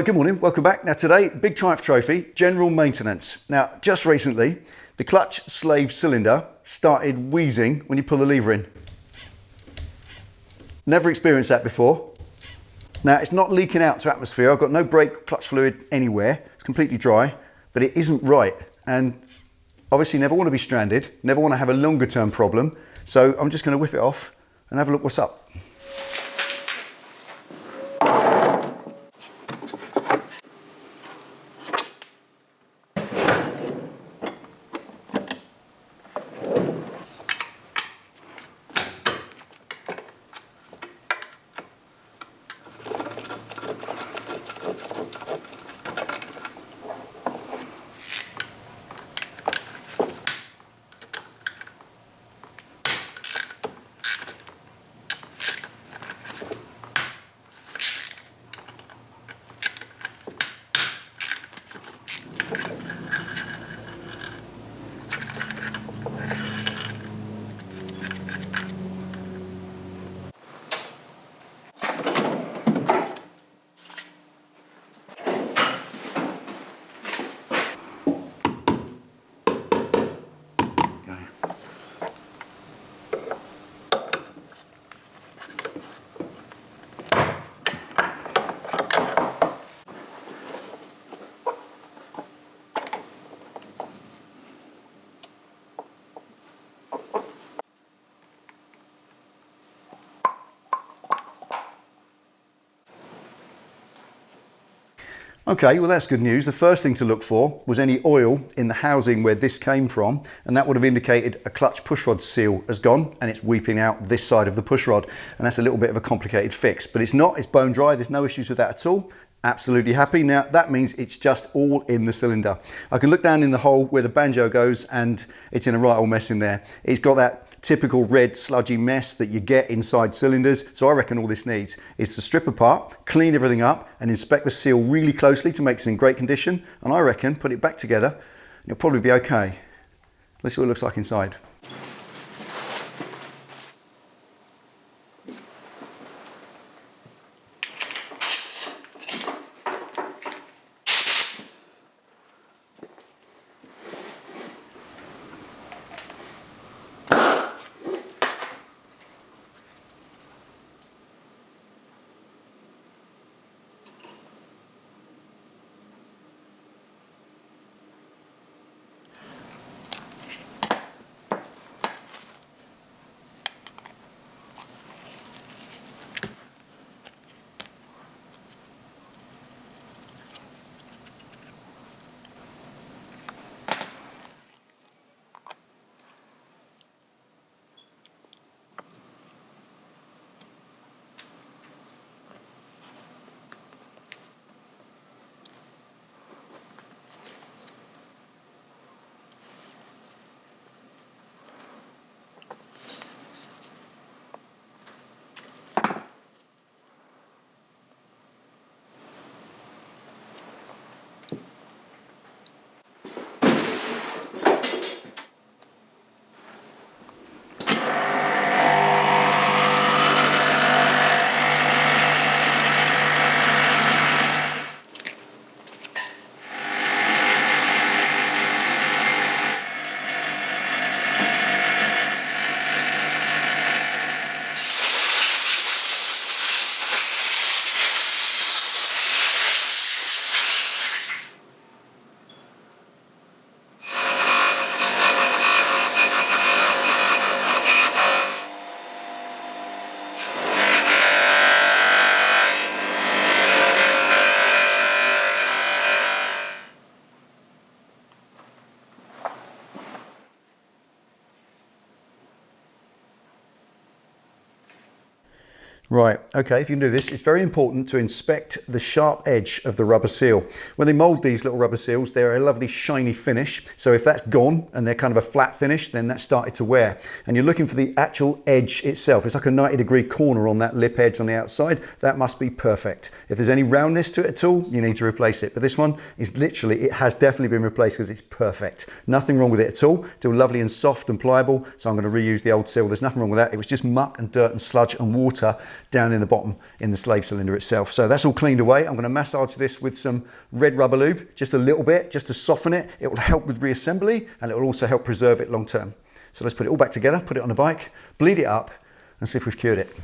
Well, good morning, welcome back. Now today, big Triumph trophy, general maintenance. Now, just recently, the clutch slave cylinder started wheezing when you pull the lever in. Never experienced that before. Now, it's not leaking out to atmosphere. I've got no brake clutch fluid anywhere. It's completely dry, but it isn't right. And obviously never want to be stranded, never want to have a longer term problem. So I'm just going to whip it off and have a look what's up. Okay, well that's good news. The first thing to look for was any oil in the housing where this came from, and that would have indicated a clutch pushrod seal has gone and it's weeping out this side of the pushrod, and that's a little bit of a complicated fix, but it's not, it's bone dry, there's no issues with that at all. Absolutely happy. Now that means it's just all in the cylinder. I can look down in the hole where the banjo goes and it's in a right old mess in there. It's got that typical red sludgy mess that you get inside cylinders. So I reckon all this needs is to strip apart, clean everything up and inspect the seal really closely to make it in great condition. And I reckon put it back together and it'll probably be okay. Let's see what it looks like inside. Right, okay, if you can do this, it's very important to inspect the sharp edge of the rubber seal. When they mould these little rubber seals, they're a lovely shiny finish. So if that's gone and they're kind of a flat finish, then that's started to wear. And you're looking for the actual edge itself. It's like a 90-degree corner on that lip edge on the outside. That must be perfect. If there's any roundness to it at all, you need to replace it. But this one is literally, it has definitely been replaced because it's perfect. Nothing wrong with it at all. Still lovely and soft and pliable. So I'm going to reuse the old seal. There's nothing wrong with that. It was just muck and dirt and sludge and water down in the bottom in the slave cylinder itself. So that's all cleaned away. I'm going to massage this with some red rubber lube, just a little bit, just to soften it. It will help with reassembly and it will also help preserve it long term. So let's put it all back together, put it on the bike, bleed it up and see if we've cured it.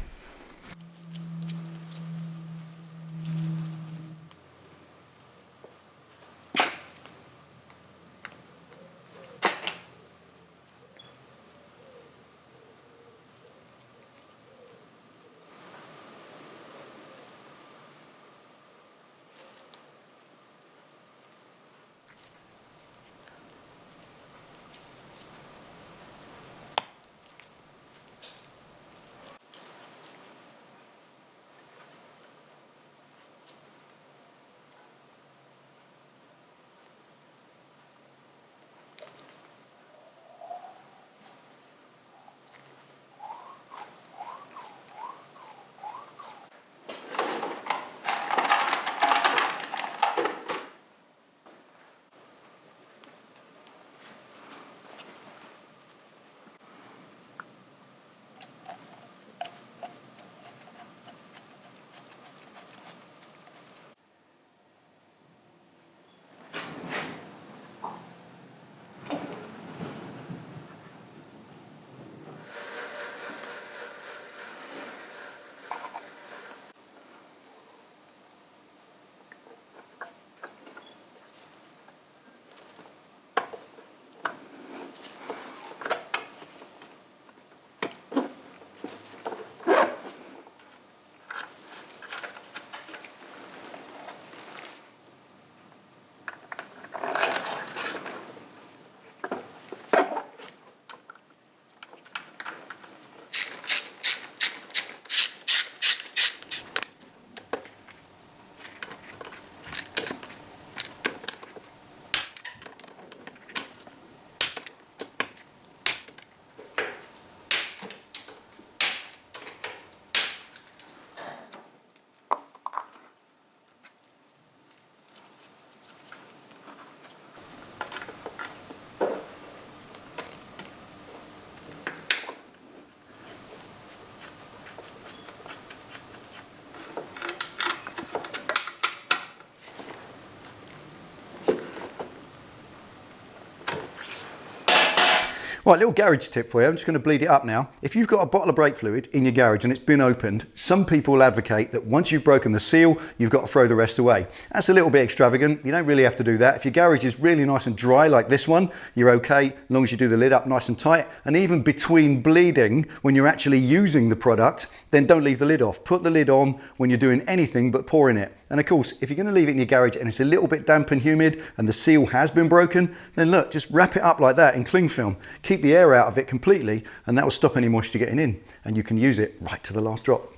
Right, little garage tip for you. I'm just going to bleed it up now. If you've got a bottle of brake fluid in your garage and it's been opened, some people will advocate that once you've broken the seal, you've got to throw the rest away. That's a little bit extravagant. You don't really have to do that. If your garage is really nice and dry like this one, you're okay, as long as you do the lid up nice and tight. And even between bleeding, when you're actually using the product, then don't leave the lid off. Put the lid on when you're doing anything but pouring it. And of course, if you're going to leave it in your garage and it's a little bit damp and humid and the seal has been broken, then look, just wrap it up like that in cling film. Keep the air out of it completely and that will stop any moisture getting in and you can use it right to the last drop.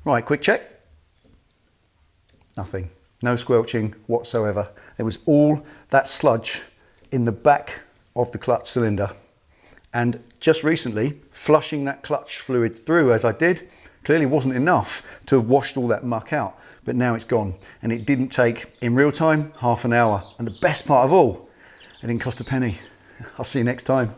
Right, quick check. Nothing. No squelching whatsoever. There was all that sludge in the back of the clutch cylinder. And just recently, flushing that clutch fluid through as I did, clearly wasn't enough to have washed all that muck out. But now it's gone. And it didn't take, in real time, half an hour. And the best part of all, it didn't cost a penny. I'll see you next time.